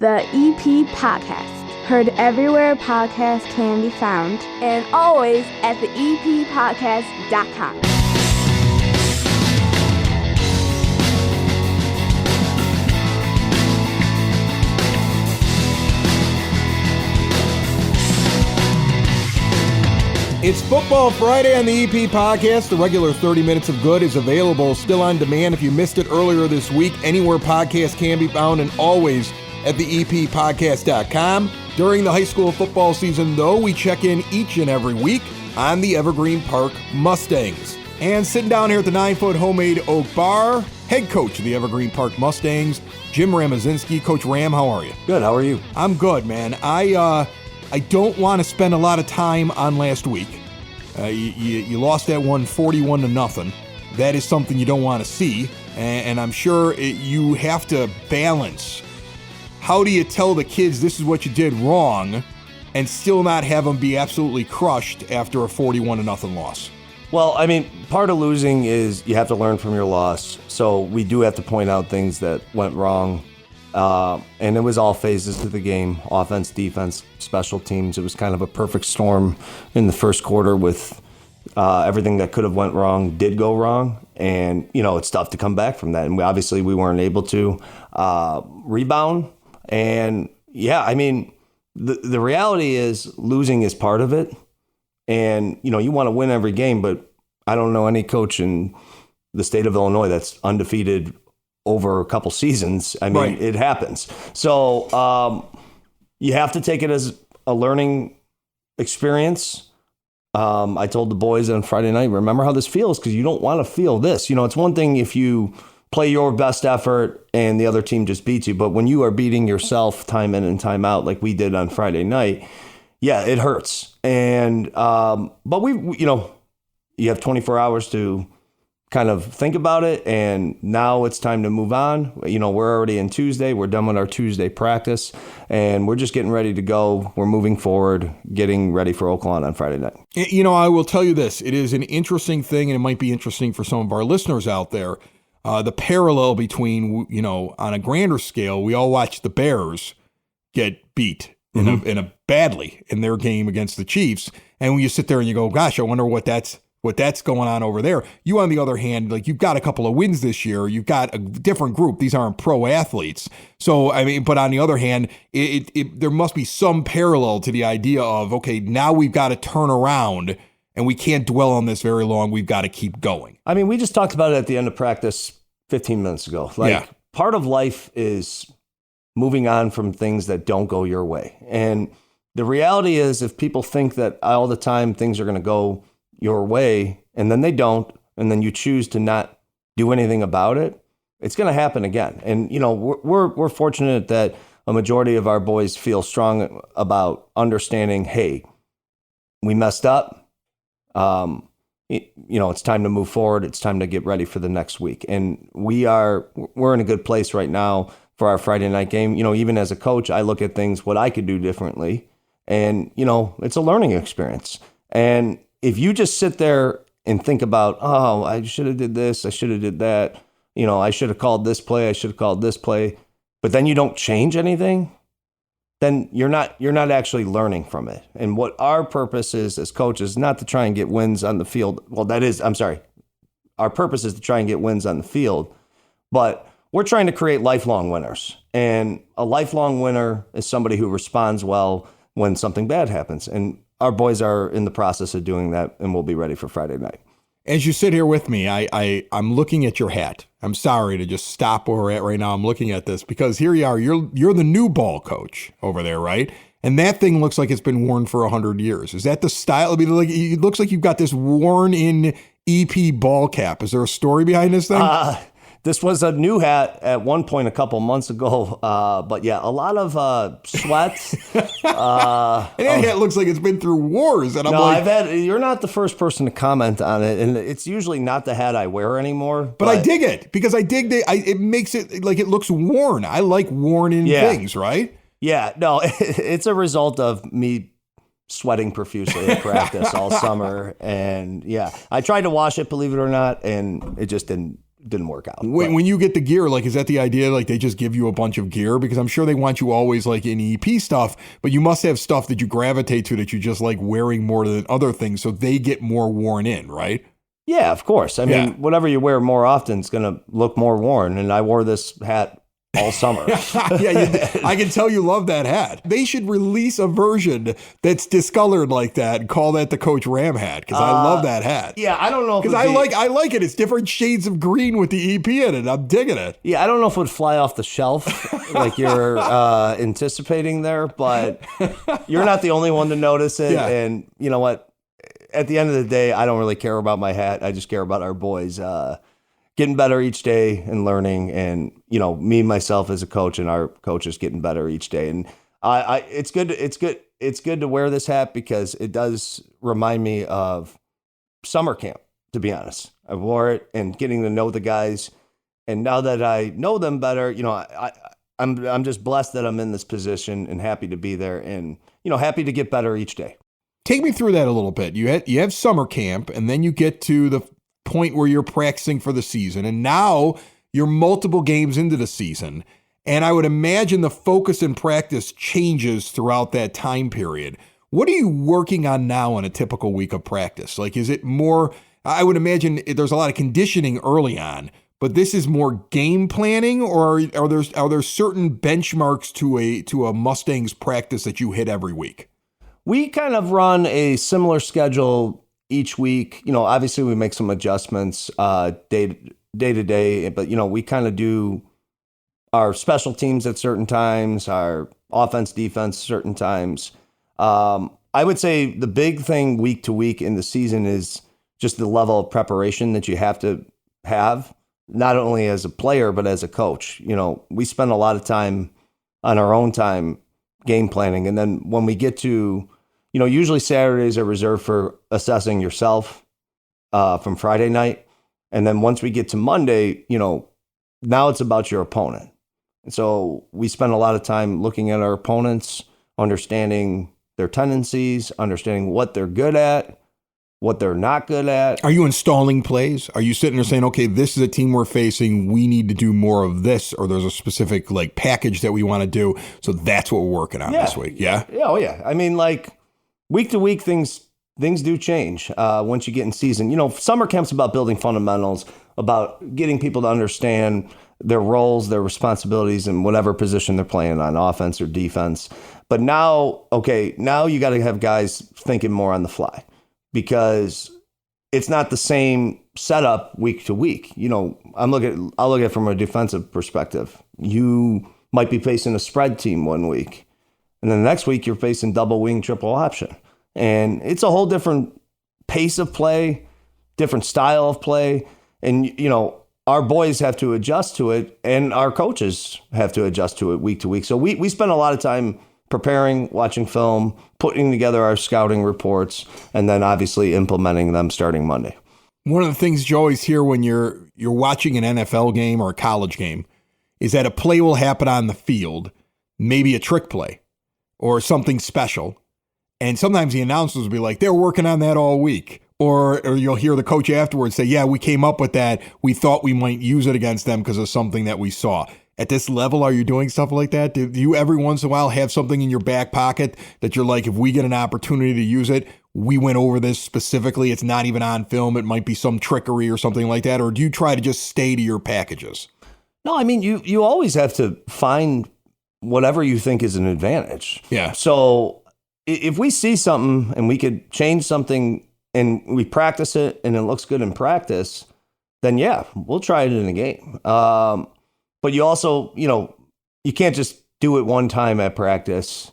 The EP Podcast. Heard everywhere podcasts can be found, and always at theeppodcast.com. It's Football Friday on the EP Podcast. The regular 30 Minutes of Good is available still on demand if you missed it earlier this week, anywhere podcasts can be found, and always at theeppodcast.com. During the high school football season, though, we check in each and every week on the Evergreen Park Mustangs. And sitting down here at the 9-foot homemade oak bar, head coach of the Evergreen Park Mustangs, Jim Ramazinski. Coach Ram, how are you? Good, how are you? I'm good, man. I don't want to spend a lot of time on last week. You lost that one 41-0. That is something you don't want to see, and I'm sure you have to balance. How do you tell the kids this is what you did wrong and still not have them be absolutely crushed after a 41-0 loss? Well, I mean, part of losing is you have to learn from your loss. So we do have to point out things that went wrong. And it was all phases to the game: offense, defense, special teams. It was kind of a perfect storm in the first quarter with everything that could have went wrong did go wrong. And, you know, it's tough to come back from that. And we weren't able to rebound. And, yeah, I mean, the reality is losing is part of it. And, you know, you want to win every game, but I don't know any coach in the state of Illinois that's undefeated over a couple seasons. I mean, Right. It happens. So you have to take it as a learning experience. I told the boys on Friday night, remember how this feels, because you don't want to feel this. You know, it's one thing if you play your best effort and the other team just beats you, but when you are beating yourself time in and time out like we did on Friday night, yeah, it hurts. And but you have 24 hours to kind of think about it, and now it's time to move on. You know, we're already in Tuesday. We're done with our Tuesday practice, and we're just getting ready to go. We're moving forward, getting ready for Oakland on Friday night. You know, I will tell you this. It is an interesting thing, and it might be interesting for some of our listeners out there. The parallel between, you know, on a grander scale, we all watched the Bears get beat in a badly in their game against the Chiefs. And when you sit there and you go, gosh, I wonder what that's going on over there. You, on the other hand, like, you've got a couple of wins this year. You've got a different group. These aren't pro athletes. So, I mean, but on the other hand, there must be some parallel to the idea of, okay, now we've got to turn around and we can't dwell on this very long. We've got to keep going. I mean, we just talked about it at the end of practice 15 minutes ago. Like, part of life is moving on from things that don't go your way. And the reality is, if people think that all the time things are going to go your way, and then they don't, and then you choose to not do anything about it, it's going to happen again. And, you know, we're fortunate that a majority of our boys feel strong about understanding, hey, we messed up. You know, it's time to move forward. It's time to get ready for the next week. And we're in a good place right now for our Friday night game. You know, even as a coach, I look at things, what I could do differently. And, you know, it's a learning experience. And if you just sit there and think about, oh, I should have did this, I should have did that, you know, I should have called this play, I should have called this play, but then you don't change anything, then you're not actually learning from it. And what our purpose is as coaches, not to try and get wins on the field. Well, our purpose is to try and get wins on the field, but we're trying to create lifelong winners. And a lifelong winner is somebody who responds well when something bad happens. And our boys are in the process of doing that, and we'll be ready for Friday night. As you sit here with me, I'm looking at your hat. I'm sorry to just stop where we're at right now. I'm looking at this because here you are. You're the new ball coach over there, right? And that thing looks like it's been worn for 100 years. Is that the style? I mean, like, it looks like you've got this worn-in EP ball cap. Is there a story behind this thing? This was a new hat at one point a couple months ago, but yeah, a lot of sweat. And that hat looks like it's been through wars. And I'm you're not the first person to comment on it, and it's usually not the hat I wear anymore. But I dig it because I dig it makes it like it looks worn. I like worn-in things, right? Yeah, no, it's a result of me sweating profusely at practice all summer, and yeah, I tried to wash it, believe it or not, and it just didn't didn't work out. When you get the gear, like, is that the idea? Like, they just give you a bunch of gear? Because I'm sure they want you always like in EP stuff, but you must have stuff that you gravitate to that you just like wearing more than other things, so they get more worn in, right? Yeah, of course. I mean, whatever you wear more often is going to look more worn. And I wore this hat all summer. I can tell you love that hat. They should release a version that's discolored like that and call that the Coach Ram hat, because I love that hat. Yeah, I don't know. Because I like it. It's different shades of green with the EP in it. I'm digging it. Yeah, I don't know if it would fly off the shelf like you're anticipating there, but you're not the only one to notice it. Yeah. And you know what? At the end of the day, I don't really care about my hat. I just care about our boys getting better each day and learning, and me myself as a coach and our coaches getting better each day. And it's good to wear this hat because it does remind me of summer camp. To be honest, I wore it and getting to know the guys, and now that I know them better, I'm just blessed that I'm in this position and happy to be there, and happy to get better each day. Take me through that a little bit. You have summer camp, and then you get to the point where you're practicing for the season, and now you're multiple games into the season. And I would imagine the focus in practice changes throughout that time period. What are you working on now in a typical week of practice? Like, is it more, I would imagine there's a lot of conditioning early on, but this is more game planning, or are there certain benchmarks to a Mustangs practice that you hit every week? We kind of run a similar schedule each week. Obviously we make some adjustments day to day, but we kind of do our special teams at certain times, our offense, defense, certain times. I would say the big thing week to week in the season is just the level of preparation that you have to have, not only as a player, but as a coach. We spend a lot of time on our own time game planning. And then when we get to, usually Saturdays are reserved for assessing yourself from Friday night. And then once we get to Monday, now it's about your opponent. And so we spend a lot of time looking at our opponents, understanding their tendencies, understanding what they're good at, what they're not good at. Are you installing plays? Are you sitting there saying, okay, this is a team we're facing, we need to do more of this, or there's a specific like package that we want to do, so that's what we're working on this week? Yeah? Yeah, oh yeah. I mean, like, week to week, things do change once you get in season. Summer camp's about building fundamentals, about getting people to understand their roles, their responsibilities, and whatever position they're playing on, offense or defense. But now you got to have guys thinking more on the fly, because it's not the same setup week to week. I'll look at it from a defensive perspective. You might be facing a spread team one week, and then the next week you're facing double wing, triple option. And it's a whole different pace of play, different style of play. And, our boys have to adjust to it, and our coaches have to adjust to it week to week. So we spend a lot of time preparing, watching film, putting together our scouting reports, and then obviously implementing them starting Monday. One of the things you always hear when you're watching an NFL game or a college game is that a play will happen on the field, maybe a trick play or something special. And sometimes the announcers will be like, they're working on that all week. Or you'll hear the coach afterwards say, yeah, we came up with that. We thought we might use it against them because of something that we saw. At this level, are you doing stuff like that? Do you every once in a while have something in your back pocket that you're like, if we get an opportunity to use it, we went over this specifically, it's not even on film, it might be some trickery or something like that? Or do you try to just stay to your packages? No, I mean, you always have to find whatever you think is an advantage. Yeah. So if we see something and we could change something and we practice it and it looks good in practice, then yeah, we'll try it in a game. But you also, you can't just do it one time at practice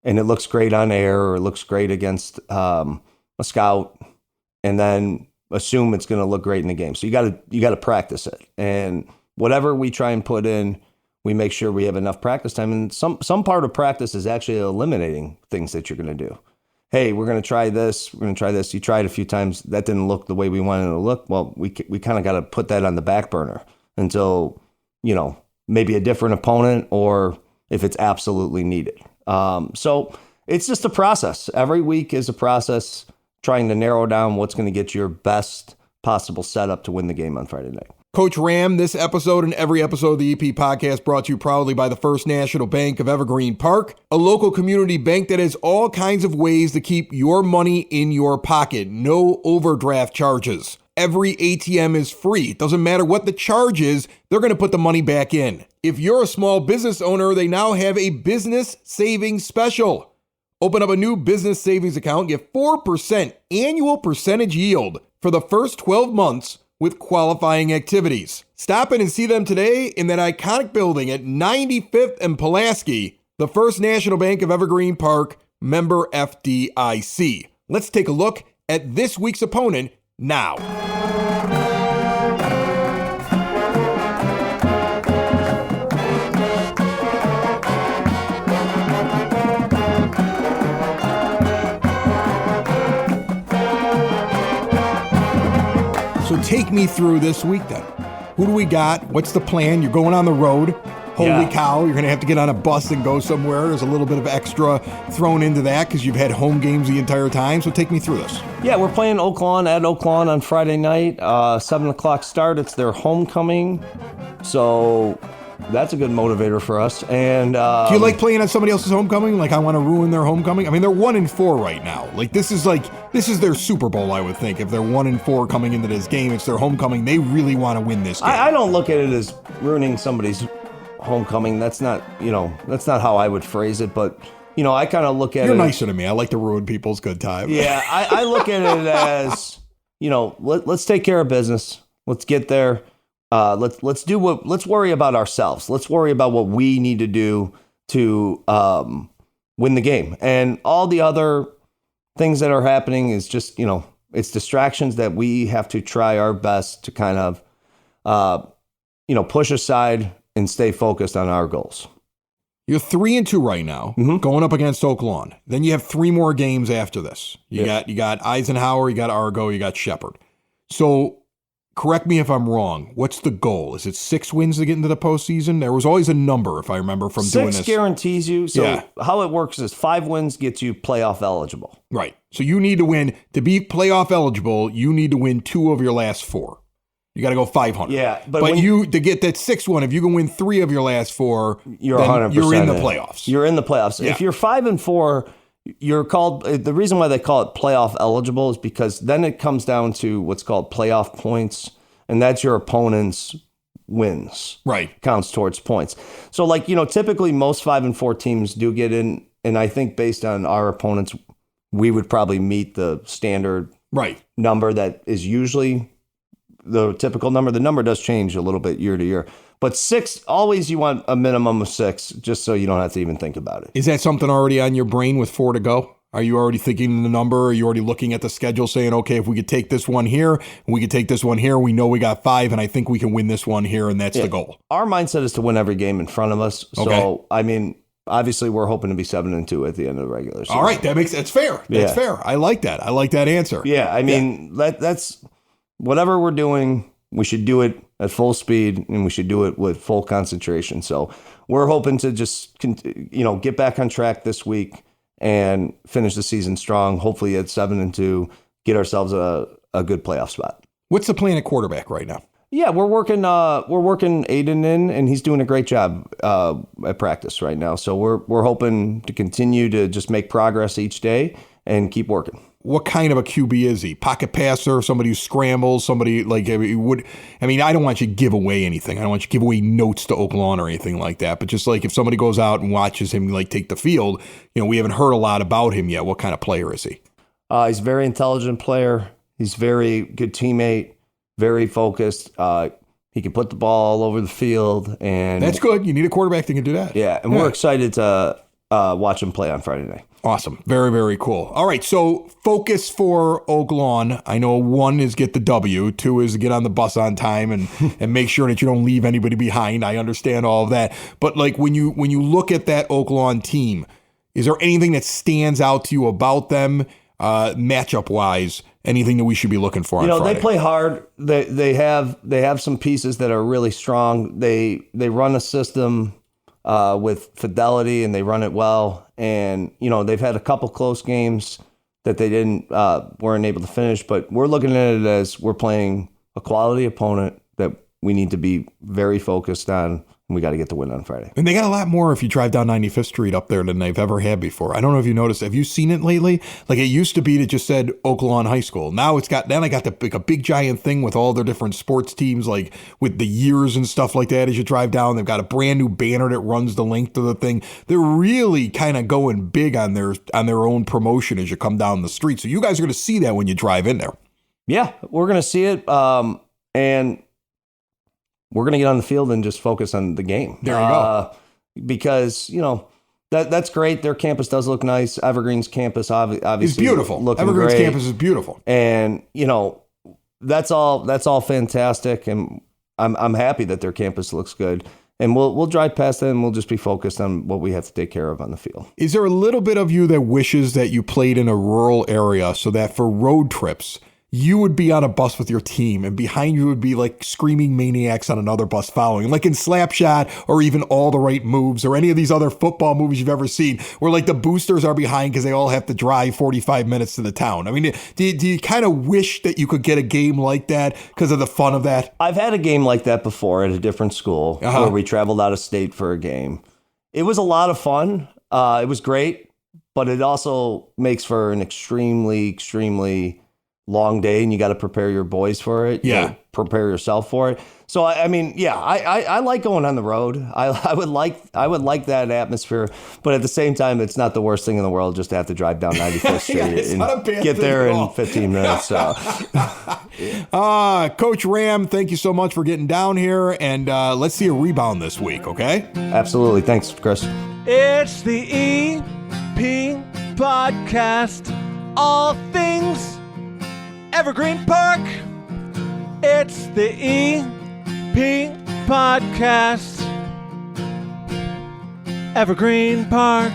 and it looks great on air or it looks great against a scout and then assume it's going to look great in the game. So you got to practice it. And whatever we try and put in, we make sure we have enough practice time. And some part of practice is actually eliminating things that you're going to do. Hey, we're going to try this. We're going to try this. You tried a few times. That didn't look the way we wanted it to look. Well, we kind of got to put that on the back burner until, maybe a different opponent or if it's absolutely needed. So it's just a process. Every week is a process trying to narrow down what's going to get your best possible setup to win the game on Friday night. Coach Ram, this episode and every episode of the EP podcast brought to you proudly by the First National Bank of Evergreen Park, a local community bank that has all kinds of ways to keep your money in your pocket. No overdraft charges. Every ATM is free. It doesn't matter what the charge is, they're going to put the money back in. If you're a small business owner, they now have a business savings special. Open up a new business savings account, get 4% annual percentage yield for the first 12 months with qualifying activities. Stop in and see them today in that iconic building at 95th and Pulaski, the First National Bank of Evergreen Park, member FDIC. Let's take a look at this week's opponent now. So take me through this week then. Who do we got? What's the plan? You're going on the road. Holy cow, you're going to have to get on a bus and go somewhere. There's a little bit of extra thrown into that because you've had home games the entire time. So take me through this. Yeah, we're playing Oaklawn at Oaklawn on Friday night. 7 o'clock start. It's their homecoming. So that's a good motivator for us. And do you like playing on somebody else's homecoming? Like, I want to ruin their homecoming? I mean, they're 1-4 right now. Like, this is their Super Bowl, I would think. If they're 1-4 coming into this game, it's their homecoming. They really want to win this game. I don't look at it as ruining somebody's homecoming. That's not how I would phrase it, but I kind of look at You're nicer to me. I like to ruin people's good time. Yeah, I look at it as, let's take care of business. Let's get there. Let's worry about ourselves. Let's worry about what we need to do to win the game. And all the other things that are happening is just, it's distractions that we have to try our best to kind of, push aside and stay focused on our goals. You're 3-2 right now, going up against Oaklawn. Then you have 3 more games after this. You got Eisenhower, you got Argo, you got Shepherd. So correct me if I'm wrong. What's the goal? Is it 6 wins to get into the postseason? There was always a number, if I remember, from doing this. 6 guarantees you. So how it works is 5 wins gets you playoff eligible. Right. So you need to win. To be playoff eligible, you need to win 2 of your last 4. You got to go 500. Yeah, but to get that 6th one, if you can win 3 of your last 4, you're 100%. You're in the playoffs. You're in the playoffs. Yeah. If you're 5-4, you're called. The reason why they call it playoff eligible is because then it comes down to what's called playoff points, and that's your opponent's wins. Right. Counts towards points. So, typically most 5-4 teams do get in, and I think based on our opponents, we would probably meet the standard number that is usually the typical number. The number does change a little bit year to year, but 6, always you want a minimum of 6, just so you don't have to even think about it. Is that something already on your brain with 4 to go? Are you already thinking the number? Are you already looking at the schedule saying, okay, if we could take this one here, and we could take this one here, we know we got 5, and I think we can win this one here, and that's the goal. Our mindset is to win every game in front of us. Okay. So, obviously we're hoping to be 7-2 at the end of the regular season. All right. That's fair. That's fair. I like that. I like that answer. Yeah. That's whatever we're doing, we should do it at full speed, and we should do it with full concentration. So we're hoping to just, get back on track this week and finish the season strong, hopefully at 7-2, get ourselves a good playoff spot. What's the plan at quarterback right now? Yeah, we're working Aiden in, and he's doing a great job at practice right now. So we're hoping to continue to just make progress each day and keep working. What kind of a QB is he? Pocket passer, somebody who scrambles, somebody like would. I mean, I don't want you to give away anything. I don't want you to give away notes to Oaklawn or anything like that. But just like if somebody goes out and watches him like take the field, we haven't heard a lot about him yet. What kind of player is he? He's a very intelligent player. He's a very good teammate, very focused. He can put the ball all over the field, and that's good. You need a quarterback that can do that. Yeah, and we're excited to watch him play on Friday night. Awesome. Very, very cool. All right. So focus for Oaklawn. I know 1 is get the W. 2 is get on the bus on time and make sure that you don't leave anybody behind. I understand all of that. But like when you look at that Oaklawn team, is there anything that stands out to you about them matchup wise? Anything that we should be looking for on Friday? They play hard. They have some pieces that are really strong. They run a system with fidelity, and they run it well. And they've had a couple close games that they weren't able to finish. But we're looking at it as we're playing a quality opponent that we need to be very focused on. We got to get the win on Friday. And they got a lot more if you drive down 95th Street up there than they've ever had before. I don't know if you noticed. Have you seen it lately? Like it used to be that just said Oaklawn High School. Now it's got, then I got like a big giant thing with all their different sports teams, like with the years and stuff like that. As you drive down, they've got a brand new banner that runs the length of the thing. They're really kind of going big on their own promotion as you come down the street. So you guys are going to see that when you drive in there. Yeah, we're going to see it. And we're going to get on the field and just focus on the game. There you go. Because, that's great. Their campus does look nice. Evergreen's campus obviously it's beautiful. Looking Evergreen's great. campus is beautiful. And, that's all fantastic. And I'm happy that their campus looks good. And we'll drive past them and we'll just be focused on what we have to take care of on the field. Is there a little bit of you that wishes that you played in a rural area so that for road trips, you would be on a bus with your team and behind you would be like screaming maniacs on another bus following, like in Slapshot or even All the Right Moves or any of these other football movies you've ever seen where like the boosters are behind because they all have to drive 45 minutes to the town? I mean, do you kind of wish that you could get a game like that because of the fun of that? I've had a game like that before at a different school where we traveled out of state for a game. It was a lot of fun. It was great, but it also makes for an extremely, extremely long day, and you got to prepare your boys for it. Yeah. Prepare yourself for it. So I like going on the road. I would like that atmosphere, but at the same time, it's not the worst thing in the world just to have to drive down 95th Street and get there in 15 minutes. So. Coach Ram, thank you so much for getting down here, and let's see a rebound this week, okay? Absolutely. Thanks, Chris. It's the EP Podcast. All things Evergreen Park. It's the EP Podcast. Evergreen Park.